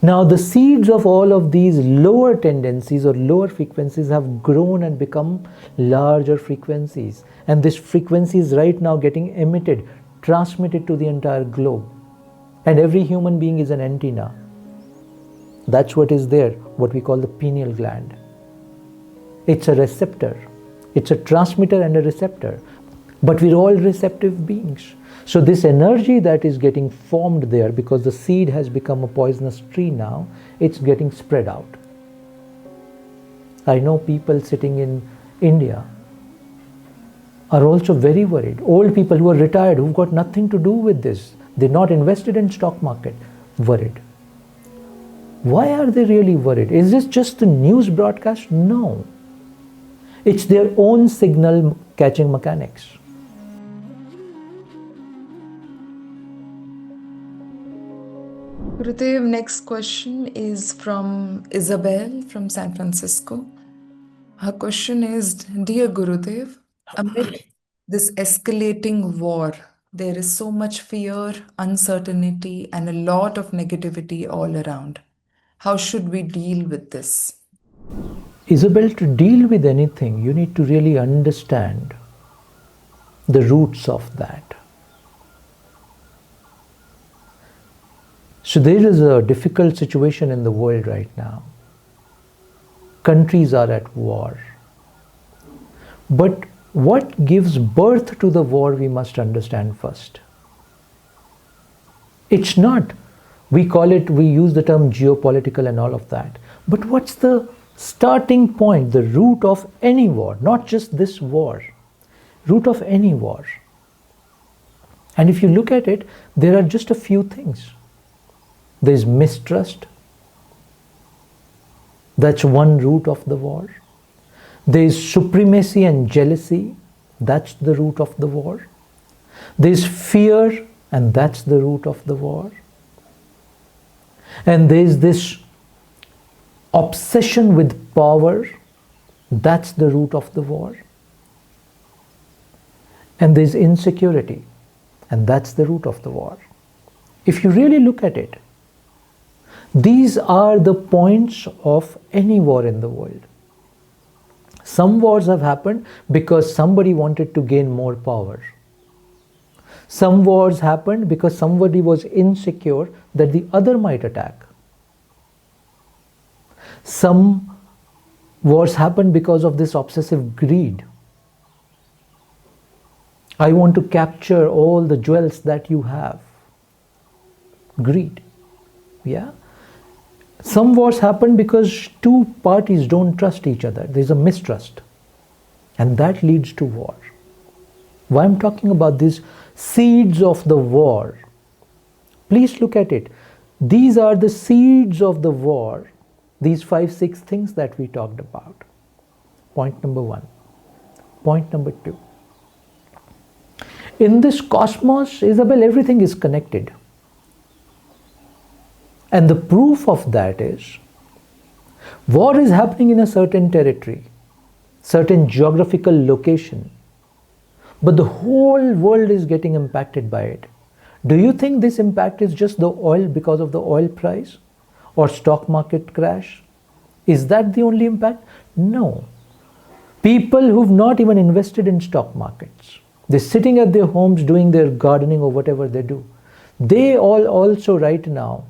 Now the seeds of all of these lower tendencies or lower frequencies have grown and become larger frequencies. And this frequency is right now getting emitted, transmitted to the entire globe. And every human being is an antenna. That's what is there, what we call the pineal gland. It's a receptor. It's a transmitter and a receptor. But we're all receptive beings. So this energy that is getting formed there, because the seed has become a poisonous tree now, it's getting spread out. I know people sitting in India are also very worried. Old people who are retired, who've got nothing to do with this. They're not invested in stock market, worried. Why are they really worried? Is this just the news broadcast? No. It's their own signal catching mechanics. Gurudev, next question is from Isabel from San Francisco. Her question is, Dear Gurudev, amid this escalating war, there is so much fear, uncertainty, and a lot of negativity all around. How should we deal with this? Isabel, to deal with anything, you need to really understand the roots of that. So there is a difficult situation in the world right now. Countries are at war. But what gives birth to the war, we must understand first. It's not, we use the term geopolitical and all of that. But what's the starting point, the root of any war, not just this war, root of any war? And if you look at it, there are just a few things. There is mistrust. That's one root of the war. There is supremacy and jealousy. That's the root of the war. There is fear, and that's the root of the war. And there is this obsession with power. That's the root of the war. And there is insecurity, and that's the root of the war. If you really look at it, these are the points of any war in the world. Some wars have happened because somebody wanted to gain more power. Some wars happened because somebody was insecure that the other might attack. Some wars happened because of this obsessive greed. I want to capture all the jewels that you have. Greed. Yeah? Some wars happen because two parties don't trust each other. There's a mistrust. And that leads to war. Why I'm talking about these seeds of the war. Please look at it. These are the seeds of the war. These 5-6 things that we talked about. Point number 1. Point number 2. In this cosmos, Isabel, everything is connected. And the proof of that is, war is happening in a certain territory, certain geographical location, but the whole world is getting impacted by it. Do you think this impact is just the oil because of the oil price or stock market crash? Is that the only impact? No. People who've not even invested in stock markets, they're sitting at their homes doing their gardening or whatever they do. They all also right now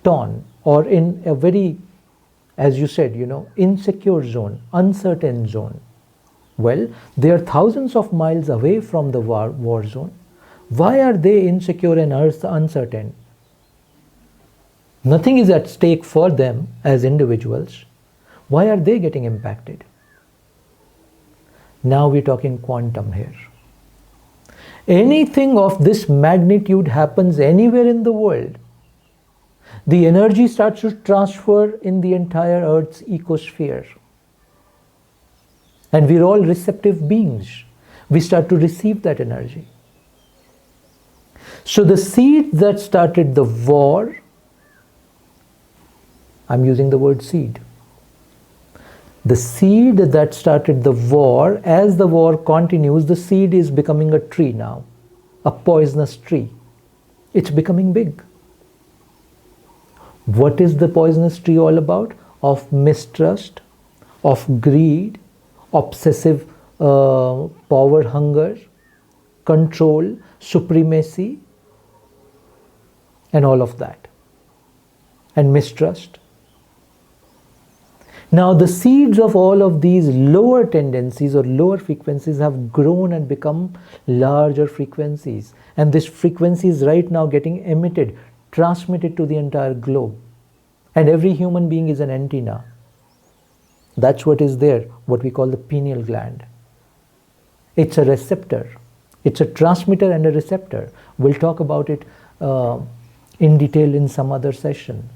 torn or in a very, as you said, insecure zone, uncertain zone. Well, they are thousands of miles away from the war zone. Why are they insecure and uncertain? Nothing is at stake for them as individuals. Why are they getting impacted? Now we're talking quantum here. Anything of this magnitude happens anywhere in the world, the energy starts to transfer in the entire Earth's ecosphere. And we're all receptive beings. We start to receive that energy. So the seed that started the war, I'm using the word seed. The seed that started the war, as the war continues, the seed is becoming a tree now, a poisonous tree. It's becoming big. What is the poisonous tree all about? Of mistrust, of greed, obsessive power hunger, control, supremacy, and all of that, and mistrust. Now the seeds of all of these lower tendencies or lower frequencies have grown and become larger frequencies, and this frequency is right now getting emitted, transmitted to the entire globe, and every human being is an antenna. That's what is there, what we call the pineal gland. It's a receptor. It's a transmitter and a receptor. We'll talk about it in detail in some other session.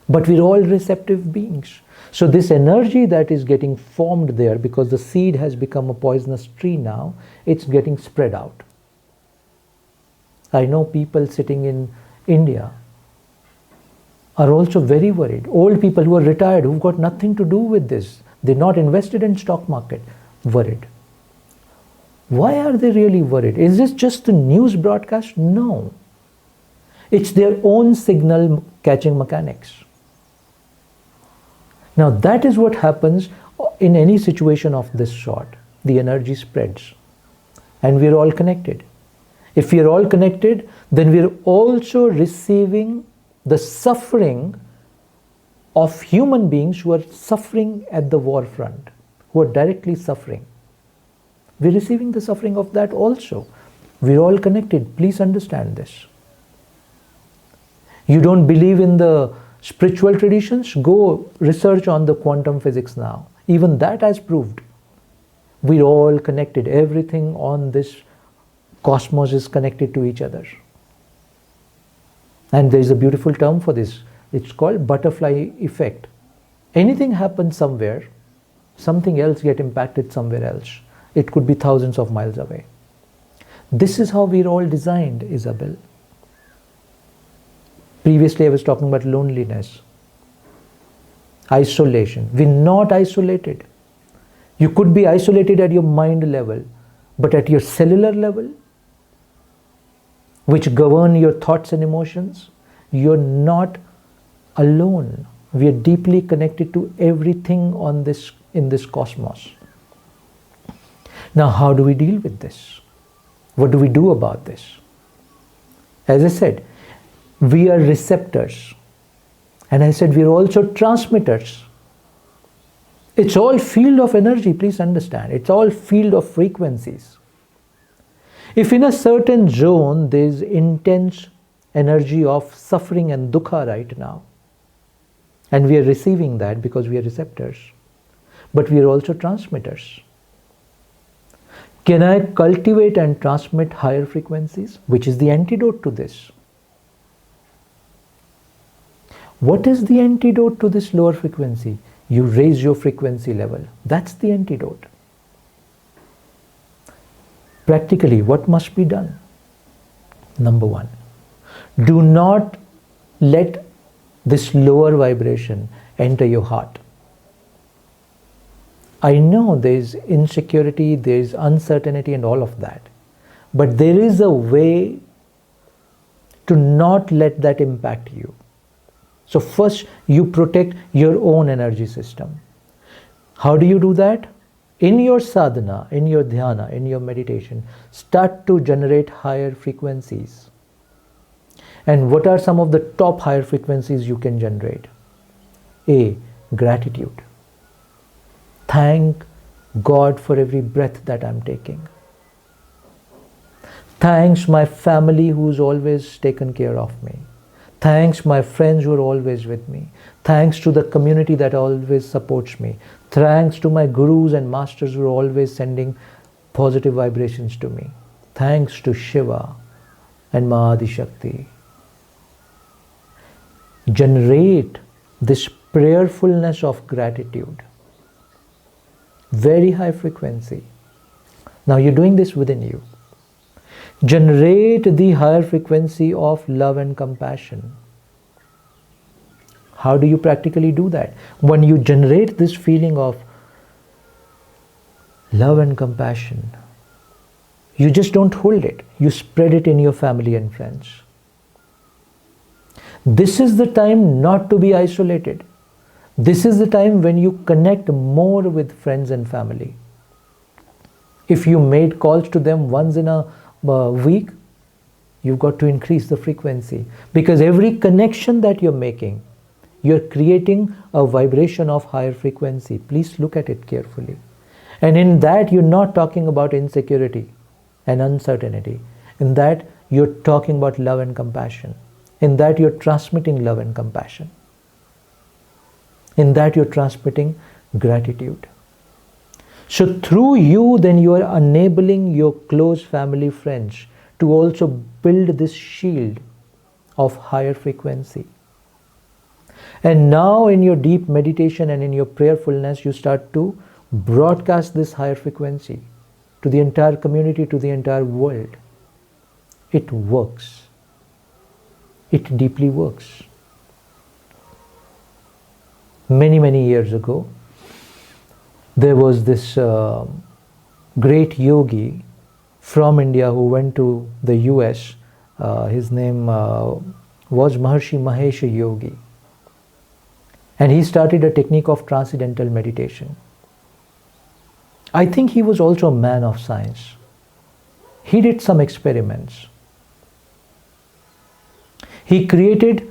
But we're all receptive beings. So this energy that is getting formed there, because the seed has become a poisonous tree now, it's getting spread out. I know people sitting in India are also very worried. Old people who are retired, who've got nothing to do with this. They're not invested in stock market, worried. Why are they really worried? Is this just the news broadcast? No. It's their own signal catching mechanics. Now that is what happens in any situation of this sort. The energy spreads. And we're all connected. If we're all connected, then we're also receiving the suffering of human beings who are suffering at the war front, who are directly suffering. We're receiving the suffering of that also. We're all connected. Please understand this. You don't believe in the spiritual traditions? Go research on the quantum physics now. Even that has proved. We're all connected. Everything on this cosmos is connected to each other. And there's a beautiful term for this. It's called butterfly effect. Anything happens somewhere, something else gets impacted somewhere else. It could be thousands of miles away. This is how we're all designed, Isabel. Previously I was talking about loneliness, isolation. We're not isolated. You could be isolated at your mind level, but at your cellular level, which govern your thoughts and emotions, you're not alone. We are deeply connected to everything on this, in this cosmos. Now, how do we deal with this? What do we do about this? As I said, we are receptors. And I said we're also transmitters. It's all field of energy, please understand. It's all field of frequencies. If in a certain zone there is intense energy of suffering and dukkha right now, and we are receiving that because we are receptors, but we are also transmitters. Can I cultivate and transmit higher frequencies, which is the antidote to this? What is the antidote to this lower frequency? You raise your frequency level. That's the antidote. Practically, what must be done? Number one, do not let this lower vibration enter your heart. I know there is insecurity, there is uncertainty and all of that. But there is a way to not let that impact you. So first, you protect your own energy system. How do you do that? In your sadhana, in your dhyana, in your meditation, start to generate higher frequencies. And what are some of the top higher frequencies you can generate? A, gratitude. Thank God for every breath that I'm taking. Thanks my family who's always taken care of me. Thanks my friends who are always with me. Thanks to the community that always supports me. Thanks to my gurus and masters who are always sending positive vibrations to me. Thanks to Shiva and Mahadi Shakti. Generate this prayerfulness of gratitude. Very high frequency. Now you're doing this within you. Generate the higher frequency of love and compassion. How do you practically do that? When you generate this feeling of love and compassion, you just don't hold it. You spread it in your family and friends. This is the time not to be isolated. This is the time when you connect more with friends and family. If you made calls to them once in a week, you've got to increase the frequency, because every connection that you're making, you're creating a vibration of higher frequency. Please look at it carefully. And in that, you're not talking about insecurity and uncertainty. In that, you're talking about love and compassion. In that, you're transmitting love and compassion. In that, you're transmitting gratitude. So through you, then you are enabling your close family friends to also build this shield of higher frequency. And now in your deep meditation and in your prayerfulness, you start to broadcast this higher frequency to the entire community, to the entire world. It works. It deeply works. Many, many years ago, there was this great yogi from India who went to the US. His name was Maharishi Mahesh Yogi. And he started a technique of transcendental meditation. I think he was also a man of science. He did some experiments. He invited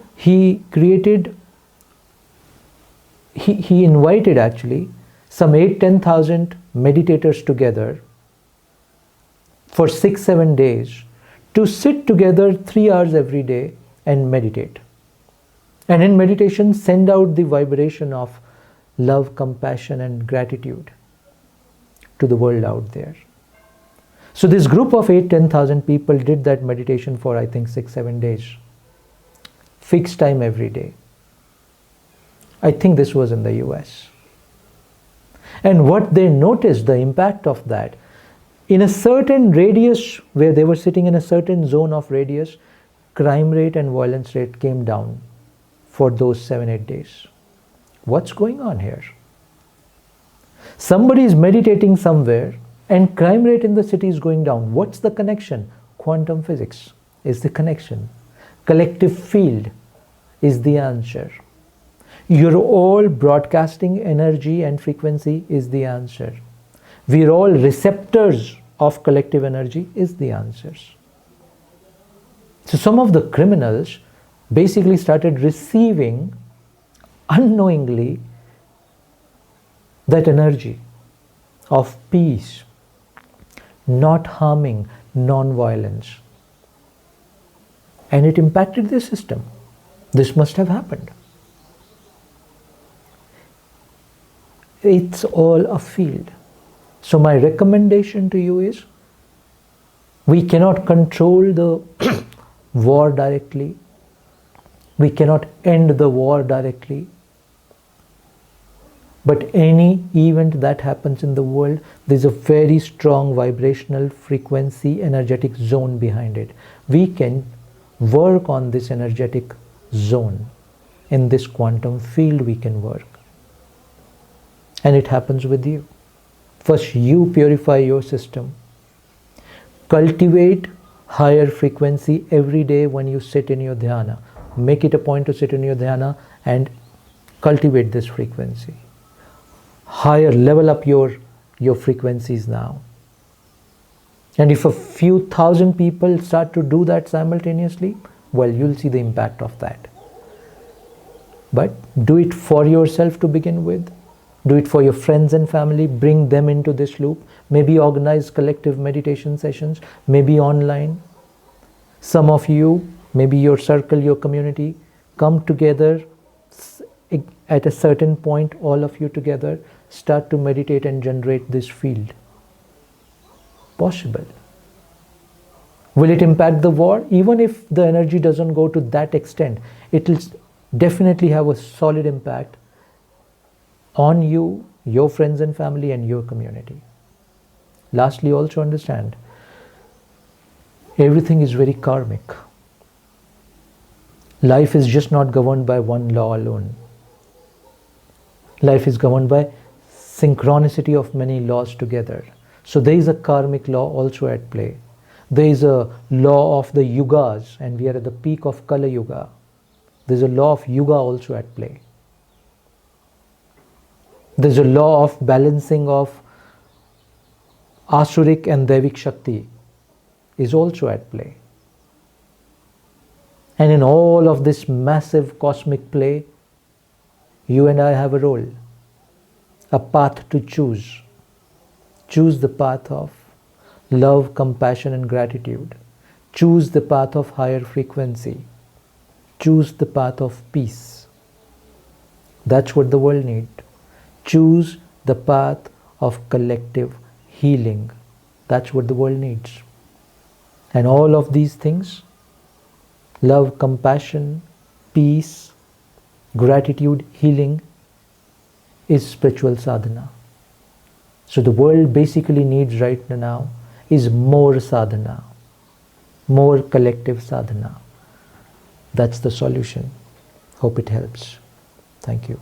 actually some 8,000-10,000 meditators together for 6-7 days to sit together 3 hours every day and meditate. And in meditation, send out the vibration of love, compassion, and gratitude to the world out there. So this group of 8,000-10,000 people did that meditation for, I think, 6-7 days. Fixed time every day. I think this was in the US. And what they noticed, the impact of that, in a certain radius where they were sitting in a certain zone of radius, crime rate and violence rate came down for those 7-8 days. What's going on here? Somebody is meditating somewhere and crime rate in the city is going down. What's the connection? Quantum physics is the connection. Collective field is the answer. You're all broadcasting energy and frequency is the answer. We're all receptors of collective energy is the answers. So some of the criminals basically started receiving unknowingly that energy of peace, not harming, non-violence. And it impacted their system. This must have happened. It's all a field. So my recommendation to you is, we cannot control the war directly. We cannot end the war directly. But any event that happens in the world, there's a very strong vibrational frequency, energetic zone behind it. We can work on this energetic zone. In this quantum field we can work. And it happens with you. First, you purify your system. Cultivate higher frequency every day when you sit in your dhyana. Make it a point to sit in your dhyana and cultivate this frequency. Higher, level up your frequencies now. And if a few thousand people start to do that simultaneously, well, you'll see the impact of that. But do it for yourself to begin with. Do it for your friends and family. Bring them into this loop. Maybe organize collective meditation sessions. Maybe online. Some of you, maybe your circle, your community, come together at a certain point, all of you together, start to meditate and generate this field. Possible. Will it impact the war? Even if the energy doesn't go to that extent, it will definitely have a solid impact on you, your friends and family, and your community. Lastly, also understand, everything is very karmic. Life is just not governed by one law alone. Life is governed by synchronicity of many laws together. So there is a karmic law also at play. There is a law of the yugas, and we are at the peak of Kala Yuga. There's a law of Yuga also at play. There's a law of balancing of Asuric and Devic Shakti is also at play. And in all of this massive cosmic play, you and I have a role, a path to choose. Choose the path of love, compassion, and gratitude. Choose the path of higher frequency. Choose the path of peace. That's what the world needs. Choose the path of collective healing. That's what the world needs. And all of these things, love, compassion, peace, gratitude, healing, is spiritual sadhana. So the world basically needs right now is more sadhana, more collective sadhana. That's the solution. Hope it helps. Thank you.